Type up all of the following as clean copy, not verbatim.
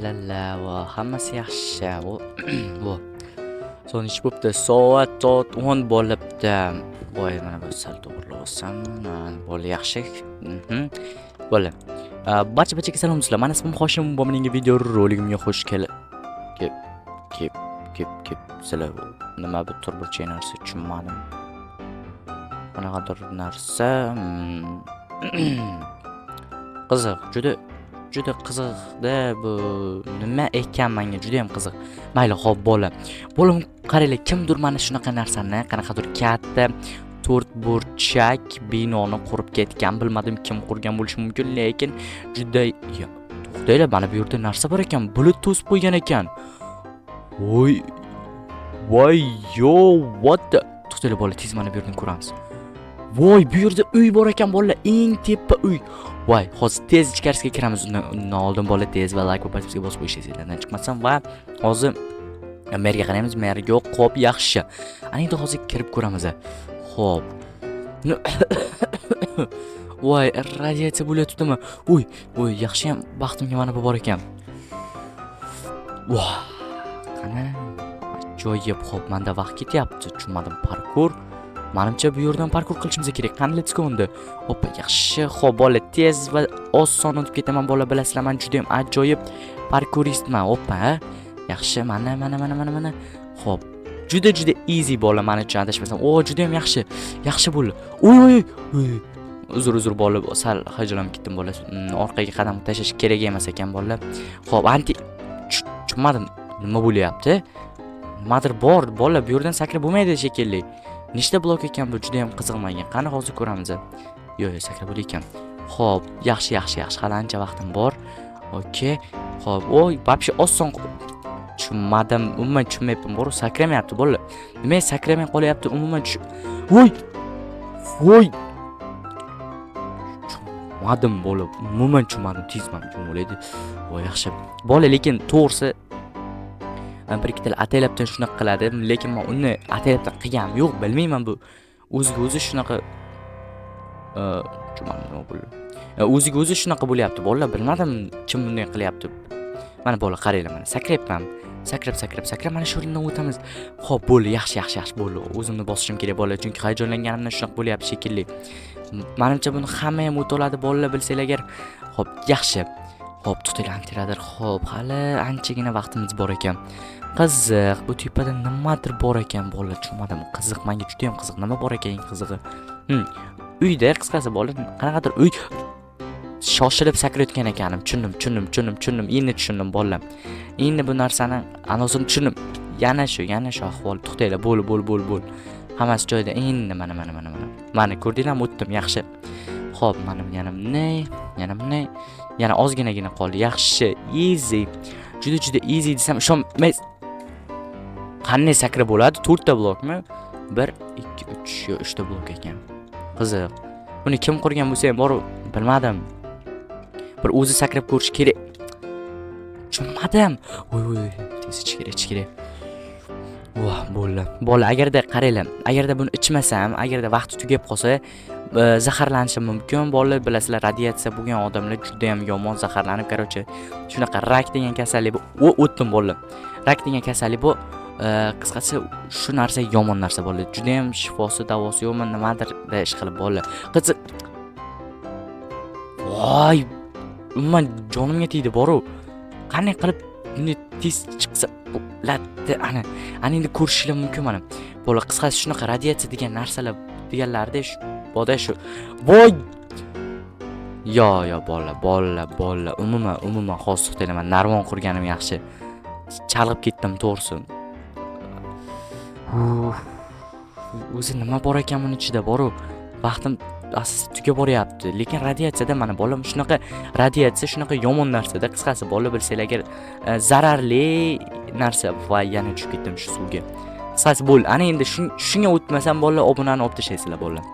La va hammasi yaxshi. Bu so'nish bo'pti. Soat 10 bo'libdi. Voy, mana bu sal to'g'rilab bo'l yaxshi. Bo'ldi. Barchaga salom-sizlar. Men ismim Hoshim. Bu mening video roligimga xush kep sizlar nima bu turburcha narsa tushunmadim. Qanaqadir narsa qiziq, juda qiziqda bu nima ekan menga juda ham qiziq. Mayli, xo'p, bo'lim qaranglar, kimdir mana shunaqa narsani qanaqadir katta 4 burchak binoni qurib ketgan. Bilmadim kim qurgan bo'lishi mumkin, lekin juda to'xtanglar, mana bu yerda narsa bor ekan, bulut to'sib qo'ygan ekan. Voy, what the... To'xtanglar bolalar, tez mana bu yerdan ko'ramiz. Voy, bu yerda uy bor ekan bolalar, eng tepa uy. Voy, hozir tez ichkarisiga kiramiz. Undan oldin bolalar tez va like va podpiska bosib qo'yishingizni chiqmasam va hozir merga qaraymiz. Merga yo'q, xo'p, yaxshi. Ana endi hozir kirib ko'ramiz. Xo'p. Voy, radiatsiya bo'layotdimi? Voy, yaxshi ham baxtimga mana bu bor ekan. Voh. Qani joyga xo'p, menda vaqt ketyapti. Tushunmadim, parkour. Menimcha bu yerdan parkour qilishimiz kerak. Qani, let's go endi. Hoppa, yaxshi. Xo'p, bolalar, tez va oson o'tib ketaman. Bolalar, bilasizlar, men juda ham ajoyib parkouristman. Hoppa, yaxshi. Mana. Xo'p. Juda easy bola, meni uchun adashmasam. Juda ham yaxshi bo'ldi. Uy. Uzr bolalar, sal hayajonlanib ketdim bolalar. Orqaga qadam tashlash kerak emas ekan bolalar. Xo'p, tushunmadim. Nima bo'lyapti? Nimadir bor bolalar, bu yerdan sakrab bo'lmaydi shekilli. Nechta blok ekan bu, juda ham qiziq menga. Qani hozir ko'ramiz. Yo'q, sakrab bo'lar ekan. Xo'p, yaxshi. Hali ancha vaqtim bor. Okey. Xo'p, вообще oson. Tushunmadim, umuman tushunmayapman. Bor, sakramayapti bolalar. Nima sakramay qolyapti umuman? Voy. Tushunmadim bolalar. Umuman tushunmadim. Tezman bo'laydi. Voy, yaxshi. Bolalar, lekin to'g'risi bir ikkita ataylabdan shunaqa qiladi, lekin men uni ataylabdan qilganim yo'q, bilmayman bu. O'zi shunaqa o'ziga o'zi shunaqa bo'lyapti. Bolalar, bilmadim kim bunday qilyapti. Mana bolalar, qaranglar, mana sakrayapman. Sakrab mana shu yerdan o'tamiz. Xo'p, bo'ldi, yaxshi bo'ldi. O'zimni bosishim kerak bolalar, chunki hayajonlanganimdan shunaqa bo'lyapti shekilli. Menimcha buni hamma ham o'ta oladi bolalar, bilsanglar agar. Xo'p, yaxshi. Xo'p, tutinglar, antiradir. Xo'p, hali anchagina vaqtimiz bor ekan. Qiziq, bu tepada nimadir bor ekan bolalar, tushunmadim. Qiziq, menga juda ham qiziq. Nima bor ekan eng qizig'i? Uyda qisqasi bolalar, qanaqadir uy shoshilib sakrayotgan ekanim. Tushundim. Endi tushundim bolalar. Endi bu narsani anozini tushundim. Yana shu ahvol. To'xtanglar, bo'l. Hammasi joyida. Endi mana. Mana ko'rdinglarmi, o'tdim, yaxshi. Xo'p, yana yana ozginagina qoldi. Yaxshi, easy. Juda easy desam ishonmaysiz. Qanday sakrab bo'ladi? 4 ta blokmi? 1 2 3 3 ta blok ekan. Qiziq. Buni kim qurgan bo'lsa ham bor, bilmadim. Bir o'zi sakrab ko'rish kerak. Tushunmadim. Tez ichkira. Voh, bo'ldi. Bola, agarda qaranglar, agarda buni ichmasam, agarda vaqti tugab qolsa, zaharlanishim mumkin. Bolalar, bilasizlar, radiatsiya bo'lgan odamlar juda ham yomon zaharlanib, qarochi, shunaqa rak degan kasallik bu. O'tdim bolalar. Rak degan kasallik bu, qisqasi shu narsa yomon narsa bolalar. Juda ham shifosi, davosi yo'qmi, nimadir da ish qilib bolalar. Qiziq. Voy, umuman jonimga tegdi boru. Qanday qilib buni tez chiqsa bo'ladimi? Ana endi ko'rishinglar mumkin mana. Bolalar, qisqasi shunaqa radiatsiya degan narsalar deganlarda shu boda shu. Voy! Yo, bolalar. Umuman hozir to'xtayman. Men narvon qurganim yaxshi. Chalg'ib ketdim to'g'risi. O'zi nima bor ekan buni ichida boru? Vaqtim asli tugab boryapti. Lekin radiatsiyada mana bolam shunaqa radiatsiya shunaqa yomon narsada, qisqasi bolalar, bilsanglar agar zararli narsa va yana tushib ketdim shu suvga. Qisqasi bo'l. Ana endi shunga o'tmasam bolalar, obunani olib tashlaysizlar bolalar.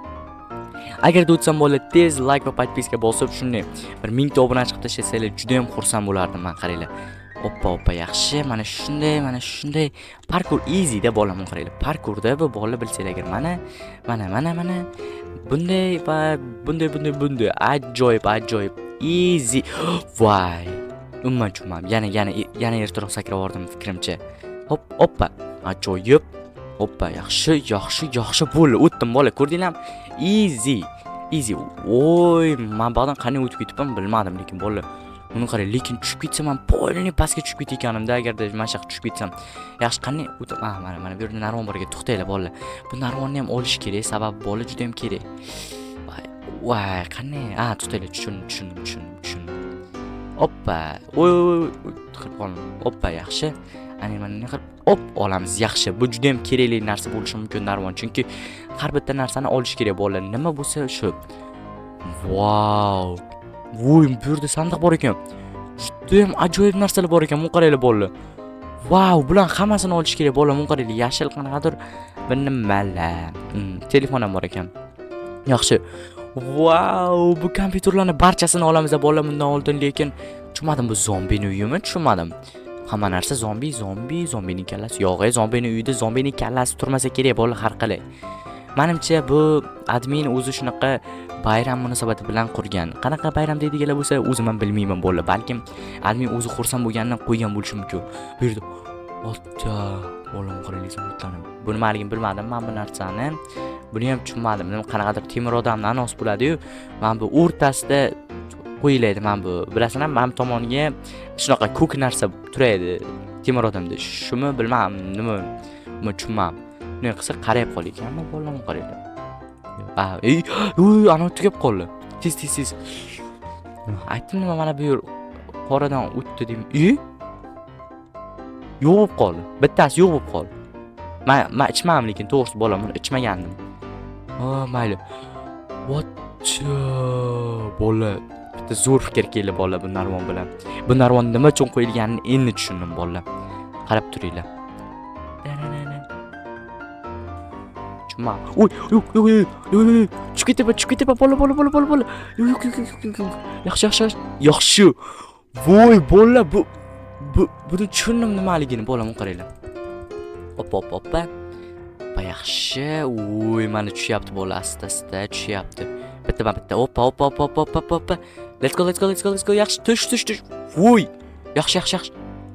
Agar o'tsam bolalar, tez like va podpiska bosib shunday bir 1000 ta obuna chiqib tashlasangiz juda ham xursand bo'lardim men, qaranglar. Hoppa, yaxshi. Mana shunday parkour easy da bolalar, qaranglar. Parkourda bu bolalar, bilsanglar agar mana bunday ajoyib easy. Voy. umuman tushunmadim. Yana ertaroq sakrab yubordim fikrimcha. Hoppa. Ajoyib. Hoppa, yaxshi bo'ldi. O'tdim bola, ko'rdinglarmi? Easy. Voy, men bog'dan qanday o'tib ketibman bilmadim, lekin bola. Uni qarang, lekin tushib ketsam ham polni pastga tushib ketganimda, agarda mana shu yoqqa tushib ketsam. Yaxshi, qanday o'tib, mana bu yerda narvon bor ekan. To'xtanglar bola. Bu narvonni ham olish kerak, sababi bola juda ham kerak. Voy, qanday? To'xtanglar, tushundim. Hoppa. Voy, qilib qoldim. Hoppa, yaxshi. Mana qilib olamiz, yaxshi. Bu juda ham kerakli narsa bo'lishi mumkin narvon, chunki har bitta narsani olish kerak bo'lar. Nima bo'lsa shu. Vau. Voy, bu yerda sandiq bor ekan. Juda ham ajoyib narsalar bor ekan. Buni qaranglar bolalar. Vau, bular hammasini olish kerak bo'lar. Buni qaranglar, yashil qanaqadir bir nimalar. Telefon ham bor ekan. Yaxshi. Vau, bu kompyuterlarni barchasini olamiz bolalar bundan oldin, lekin tushunmadim, bu zombini uyimi, tushunmadim. Hamma narsa zombining kallasi. Yo'q, zombining uyida zombining kallasi turmasa kerak bo'lar har qalay. Menimcha bu admin o'zi shunaqa bayram munosabati bilan qurgan. Qanaqa bayram deydiganlar bo'lsa, o'zim ham bilmayman bo'lar. Balkim admin o'zi xursand bo'lganidan qo'ygan bo'lishi mumkin. Bu yerda otta, o'lim qilinglar. Bu nimaligini bilmadim men bu narsani. Buni ham tushunmadim. Qanaqadir temir odamning anos bo'ladi-yu, men bu o'rtasida qo'yiladi. Men bu bilasizlar, men tomoniga shunaqa ko'k narsa turadi temir odamda. Shumi bilmadim, nima tushunmadim. Buni qilsa qarab qol ekanmi, bolam qaraydi. Ana tugab qoldi. Tez. Aytdim nima, mana bu yer qoradan o'tdi deymi? Yo'q bo'lib qoldi. Bittasi yo'q bo'lib qoldi. Men ichmadim, lekin to'g'risi bolam buni ichmagandim. Mayli. Bola, bitta zo'r fikr keldi bola bu narvon bilan. Bu narvon nima uchun qo'yilganini endi tushundim bola. Qarab turinglar. Tushunmadim. Yo'q. Chiqib ketaman, bola. Yo'q. Yaxshi. Voy, bola, buni tushundim nimaligini, bola, men qaranglar. Hoppa. Yaxshi. Voy, mana tushyapti bola, asta tushyapti. Bitta. Hoppa. Let's go. Yaxshi, tush. Voy, yaxshi.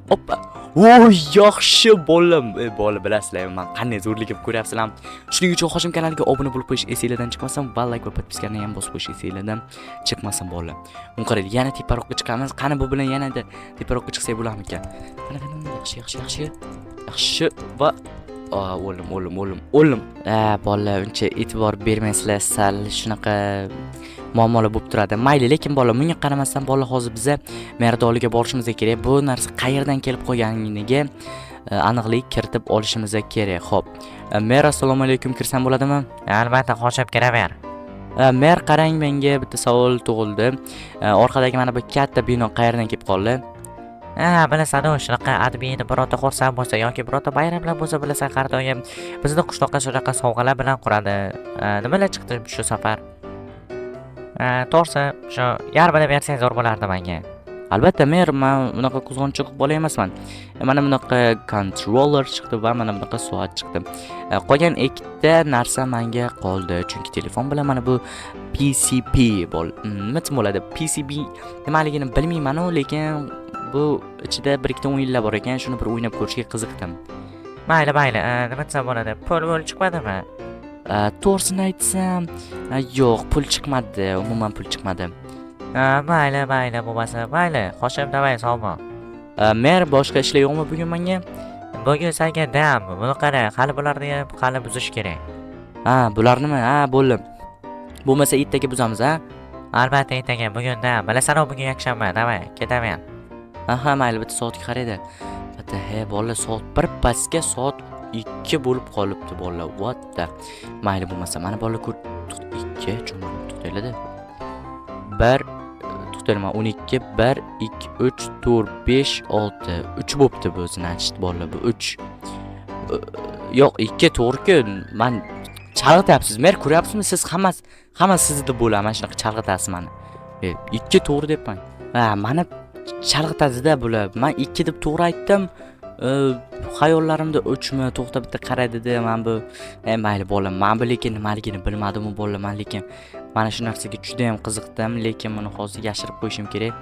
Hoppa. Voy, yaxshi bolam. Bola, bilasizlar, men qanday zo'rlik qilib ko'ryapsizlarmi? Shuning uchun Hoshim kanaliga obuna bo'lib qo'yish esingizdan chiqmasin, va like va podpiskani ham bosib qo'yish esingizdan chiqmasin bola. Buni qaranglar, yana teparoqqa chiqamiz. Qani bu bilan yanada teparoqqa chiqsak bo'larmikan? Qani, yaxshi va o'lim. Bola, uncha e'tibor bermaysizlar, sal shunaqa muammolar bo'lib turadi. Mayli, lekin bola, bunga qaramasdan bola, hozir biz Merdoliga borishimiz kerak. Bu narsa qayerdan kelib qolganiga aniqlik kiritib olishimiz kerak. Xo'p. Mer, assalomu alaykum, kirsam bo'ladimi? Albatta, qo'shib kiraver. Mer, qarang, menga bitta savol tug'ildi. Orqadagi mana bu katta bino qayerdan kelib qoldi? Bilasan, shunaqa adminni birorta xursand bo'lsa yoki birorta bayramlar bo'lsa, bilasan, har doim bizni qishloqqa shunaqa sovg'alar bilan quradi. Nimalar chiqdi shu safar? To'g'risi, shu yarmini bersangiz zo'r bo'lardi menga. Albatta, men bunaqa qizg'onchiq bola emasman. Mana bunaqa controller chiqdi va mana bunaqa soat chiqdi. Qolgan ikkita narsa menga qoldi, chunki telefon bilan mana bu PCB nima bo'ladi? PCB nimaligini bilmayman-ku, lekin bu ichida bir ikkita o'yinlar bor ekan, shuni bir o'ynab ko'rishga qiziqdim. Mayli, nima desam bo'ladi? Pul chiqmadimi? To'g'risini aytsam, yo'q, pul chiqmadi, umuman pul chiqmadi. Mayli, bo'lmasa, mayli. Hoshim, davay, sog'mi? Mer, boshqa ishlar yo'qmi bugun menga? Bugun senga dam. Buni qara, hali bularni ham buzish kerak. Bularnimi? Bo'ldim. Bo'lmasa ertaga buzamiz, Albatta, ertaga, bugun dam. Bilasan, bugun yakshanba, davay, ketaman. Mayli, bitta soatga qaraydi. Bitta, bola, soat 1 pastga soat 2 bo'lib qolibdi, bola. What the? Mayli, bo'lmasa, mana bola 2 to'xtaydi. 1 to'xtayman, 12, 1, 2, 3, 4, 5, 6. 3 bo'pti bu, значит, bola, bu 3. Yo'q, 2 to'g'ri-ku. Men chalg'ityapsiz. Mer, ko'ryapsizmi? Siz hammasi sizda bo'ladi. Mana shunaqa chalg'itasiz meni. 2 to'g'ri debman. Meni chalg'itadi-da bular. Men 2 deb to'g'ri aytdim. Xayollarimda 3mi? To'xta, bitta qaraydi-da, men bu mayli bolam. Men bu lekin nimaligini bilmadim-ku bolam, men lekin mana shu narsaga juda ham qiziqdim, lekin buni hozir yashirib qo'yishim kerak.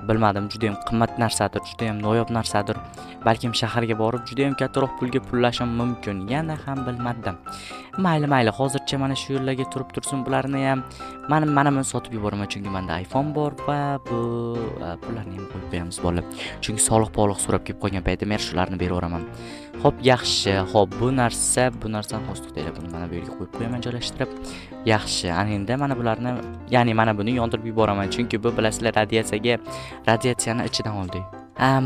bilmadim, juda ham qimmat narsadir, juda ham noyob narsadir. Balkim shaharga borib juda ham kattaroq pulga pullashim mumkin. Yana ham bilmadim. Mayli, hozircha mana shu yerlarga turib tursin, bularni ham mana buni sotib yuboraman, chunki menda iPhone bor va bu pullarni ham qo'yib qo'yamiz bolalar. Chunki soliq so'rab kelib qolgan paytda men shularni beraveraman. Xo'p, yaxshi. Xo'p, bu narsani hozir to'xtaylar, buni mana bu yerga qo'yib qo'yaman joylashtirib. Yaxshi. Ana endi mana bularni, ya'ni mana buni yondirib yuboraman, chunki bu bilasizlar radiatsiyani ichidan oldi.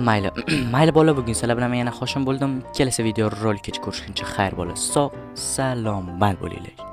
Mayli. Mayli bola, bugun sizlar bilan men yana xo'shim bo'ldim. Kelasi video rolikgacha ko'rishguncha xayr bola. Sog' salomat bo'linglar.